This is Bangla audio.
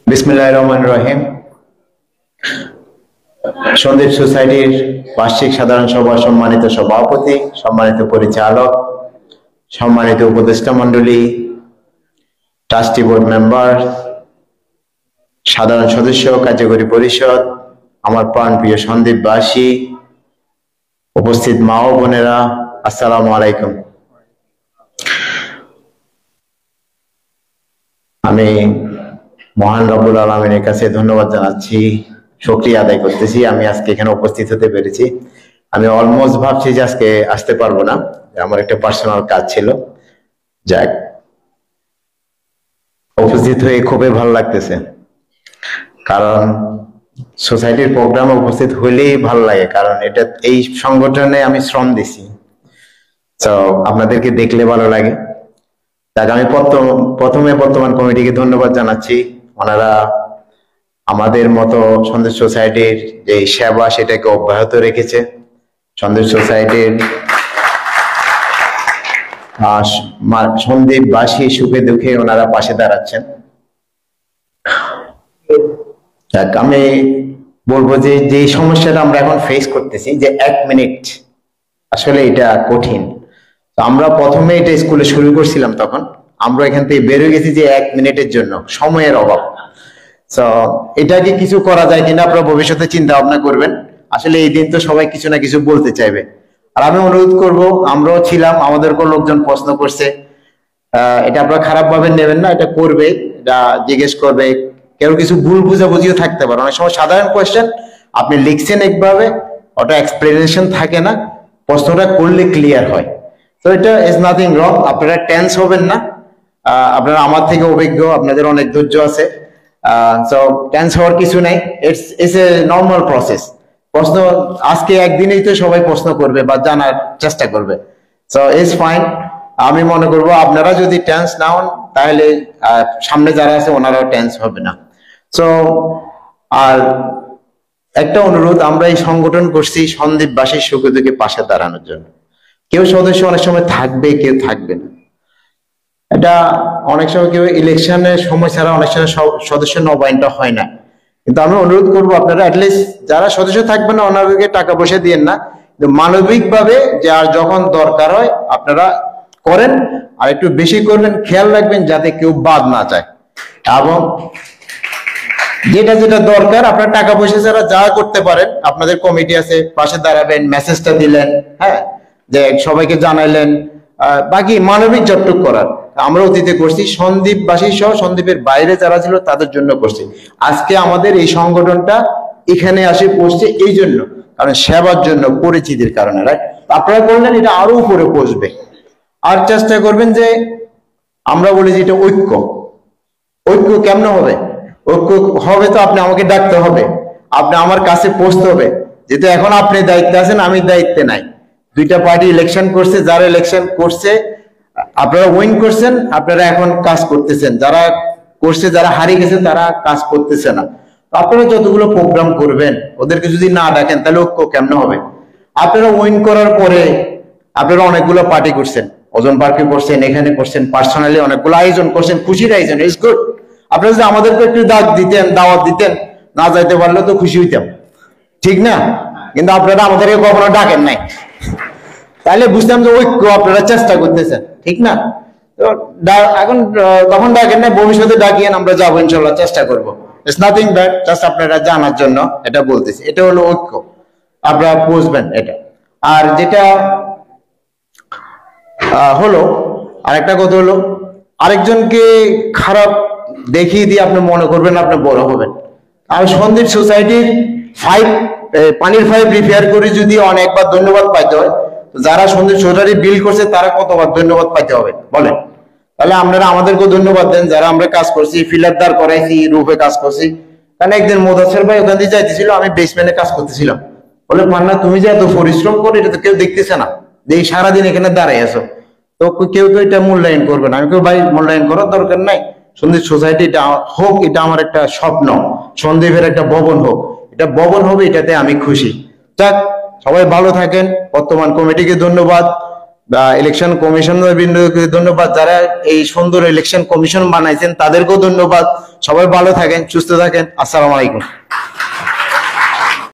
বিসমিল্লাহির রহমানির রহিম। সন্দীপ সোসাইটির বার্ষিক সাধারণ সভা সম্মানিত সভাপতি, সম্মানিত পরিচালক, সম্মানিত উপদেষ্টা মণ্ডলী, ট্রাস্টি বোর্ড মেম্বার, সাধারণ সদস্য, কার্যকরী পরিষদ, আমার প্রাণপ্রিয় সন্দীপবাসী, উপস্থিত মা ও বোনেরা, আসসালামু আলাইকুম। আমি মহান রব্বুল আলামিনের কাছে ধন্যবাদ জানাচ্ছি, শুকরিয়া আদায় করতেছি আমি আজকে এখানে উপস্থিত হতে পেরেছি। আমি অলমোস্ট ভাবছি যে আজকে আসতে পারবো না, আমার একটা পার্সোনাল কাজ ছিল। যাক, উপস্থিত হয়ে খুবই ভালো লাগতেছে, কারণ সোসাইটির প্রোগ্রামে উপস্থিত হইলেই ভালো লাগে, কারণ এটা এই সংগঠনে আমি শ্রম দিছি, তো আপনাদেরকে দেখলে ভালো লাগে। তাকে আমি প্রথমে বর্তমান কমিটিকে ধন্যবাদ জানাচ্ছি। ওনারা আমাদের মতো সন্দেশ সোসাইটির যে সেবা সেটাকে অব্যাহত রেখেছে। সন্দেশ সোসাইটির সন্দীপবাসী সুখে দুঃখে ওনারা পাশে দাঁড়াচ্ছেন। আমি বলবো যে যে সমস্যাটা আমরা এখন ফেস করতেছি, যে 1 মিনিট, আসলে এটা কঠিন। আমরা প্রথমে এটা স্কুলে শুরু করছিলাম, তখন আমরা এখান থেকে বেরোয় গেছি যে 1 মিনিটের জন্য, সময়ের অভাব। তো এটাকে কিছু করা যায় কিনা আপনারা ভবিষ্যতে চিন্তা ভাবনা করবেন। আসলে এই দিন তো সবাই কিছু না কিছু বলতে চাইবে, আর আমি অনুরোধ করব, আমরাও ছিলাম, আমাদেরকেও লোকজন প্রশ্ন করছে, এটা আপনারা খারাপ ভাবে নেবেন না, এটা করবে, এটা জিজ্ঞেস করবে, কেউ কিছু ভুল বুঝাবুঝিও থাকতে পারে। অনেক সময় সাধারণ কোয়েশ্চেন আপনি লিখছেন একভাবে, ওটা এক্সপ্লেনেশন থাকে না, প্রশ্নটা করলে ক্লিয়ার হয়। তো এটা ইজ নাথিং রং, আপনারা টেন্স হবেন না, আপনারা আমার থেকে অভিজ্ঞ, আপনাদের অনেক ধৈর্য আছে, সো টেন্স হওয়ার কিছু নাই। It's a normal process. প্রশ্ন আজকে একদিনেই তো সবাই প্রশ্ন করবে বা জানার চেষ্টা করবে, সো ইটস ফাইন। আমি মনে করবো আপনারা যদি টেন্স না হন, তাহলে সামনে যারা আছে ওনারাও টেন্স হবে না। সো আর একটা অনুরোধ, আমরা এই সংগঠন করছি সন্দীপবাসীর সুখে দুঃখে পাশে দাঁড়ানোর জন্য। কেউ সদস্য অনেক সময় থাকবে, কেউ থাকবে না, এটা অনেক সময় কেউ ইলেকশনের সময় ছাড়া অনেক সময় সদস্য নবায়নটা হয় না। কিন্তু আমি অনুরোধ করবো, আপনারা অ্যাটলিস্ট যারা সদস্য থাকবেন না ওনাদেরকে টাকা পয়সা দিয়েন না, মানবিক ভাবে যে আর যখন দরকার হয় আপনারা করেন, আর একটু বেশি করবেন, খেয়াল রাখবেন যাতে কেউ বাদ না যায়, এবং যেটা যেটা দরকার আপনার টাকা পয়সা ছাড়া যা করতে পারেন, আপনাদের কমিটি আছে, পাশে দাঁড়াবেন, মেসেজটা দিলেন, হ্যাঁ, যে সবাইকে জানাইলেন, বাকি মানবিক যতটুকু করার আমরা অতীতে করছি, সন্দীপবাসী সহ সন্দীপের বাইরে যারা ছিল তাদের জন্য করছি। আজকে আমাদের এই সংগঠনটা এখানে আসে পৌঁছছে এই জন্য, কারণ সেবার জন্য, পরিচিতির কারণে, রাইট? আপনারা করলেন, এটা আরো উপরে পৌঁছবে। আর চেষ্টা করবেন যে আমরা বলি যে এটা ঐক্য। ঐক্য কেমন হবে? ঐক্য হবে তো আপনি আমাকে ডাকতে হবে, আপনি আমার কাছে পৌঁছতে হবে, যেহেতু এখন আপনি দায়িত্বে আছেন, আমি দায়িত্বে নাই। দুইটা পার্টি ইলেকশন করছে, যারা ইলেকশন করছে আপনারা উইন করছেন, আপনারা এখন কাজ করতেছেন, যারা করছে, যারা হারিয়ে গেছে তারা কাজ করতেছে না। আপনারা যতগুলো প্রোগ্রাম করবেন, ওদেরকে যদি না ডাকেন তাহলে ঐক্য কেমন হবে? আপনারা উইন করার পরে আপনারা অনেকগুলো পার্টি করছেন, ওজন পার্কে করছেন, এখানে করছেন, পার্সোনালি অনেকগুলো আয়োজন করছেন, খুশির আয়োজন, ইটস গুড। আপনারা যদি আমাদেরকে একটু ডাক দিতেন, দাওয়াত দিতেন, না যাইতে পারলে তো খুশি হইতাম, ঠিক না? কিন্তু আপনারা আমাদেরকে কখনো ডাকেন নাই, তাহলে বুঝতাম যে ঐক্য আপনারা চেষ্টা করতেছেন, ঠিক না? তো এখন তখন ডাকেন না, ভবিষ্যতে ডাকিয়েন, আমরা যাবো ইনশাল্লাহ, চেষ্টা করবো। ইটস নাথিং ব্যাড, জাস্ট আপনারা জানার জন্য এটা বলতেছি। এটা হলো ঐক্য, আপনারা বুঝবেন এটা। আর যেটা হলো আরেকটা কথা হলো, আরেকজনকে খারাপ দেখিয়ে দিয়ে আপনি মনে করবেন আপনি বড় হবেন। আর সন্দীপ সোসাইটির পানির পাইপ রিপেয়ার করে যদি অনেকবার ধন্যবাদ পাইতে হয়, যারা সন্দীপ সোসাইটি বিল করছে তারা কতবার ধন্যবাদ পাইতে হবে বলেন? তাহলে আপনারা আমাদেরকেও ধন্যবাদ দেন, যারা আমরা কাজ করছি, ফিলার দাঁড় করাইছি, রুফে কাজ করছি। কারণ একদিন মোদাসের ভাই ওখান দিয়ে যাইতেছিল, আমি বেসমেন্টে কাজ করতেছিলাম, বলে মান্না তুমি যে এত পরিশ্রম করো এটা তো কেউ দেখতেছে না, যে এই সারাদিন এখানে দাঁড়াই আছো, তো কেউ তো এটা মূল্যায়ন করবে না। আমি কেউ ভাই মূল্যায়ন করার দরকার নাই, সন্দীপ সোসাইটি এটা হোক, এটা আমার একটা স্বপ্ন, সন্দীপের একটা ভবন হোক, এটা ভবন হবে, এটাতে আমি খুশি। যাক, সবাই ভালো থাকেন। বর্তমান কমিটিকে ধন্যবাদ, বা ইলেকশন কমিশনের ধন্যবাদ, যারা এই সুন্দর ইলেকশন কমিশন বানাইছেন তাদেরকেও ধন্যবাদ। সবাই ভালো থাকেন, সুস্থ থাকেন। আসসালামু আলাইকুম।